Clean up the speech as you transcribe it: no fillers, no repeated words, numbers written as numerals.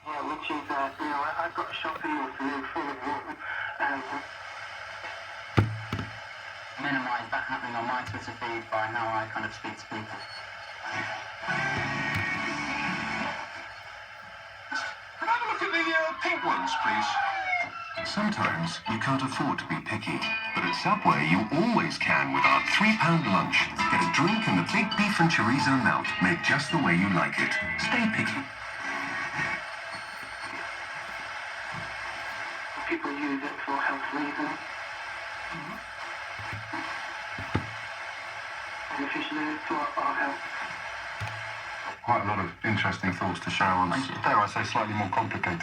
Yeah, which is, I've got a shopping list full of water. Minimise that happening on my Twitter feed by how I kind of speak to people. Can I have a look at the pink ones, please? Sometimes you can't afford to be picky, but at Subway you always can with our £3 lunch. Get a drink and the big beef and chorizo melt made just the way you like it. Stay picky. People use it for health reasons. Beneficial to our health. Quite a lot of interesting thoughts to share on, dare I say, slightly more complicated.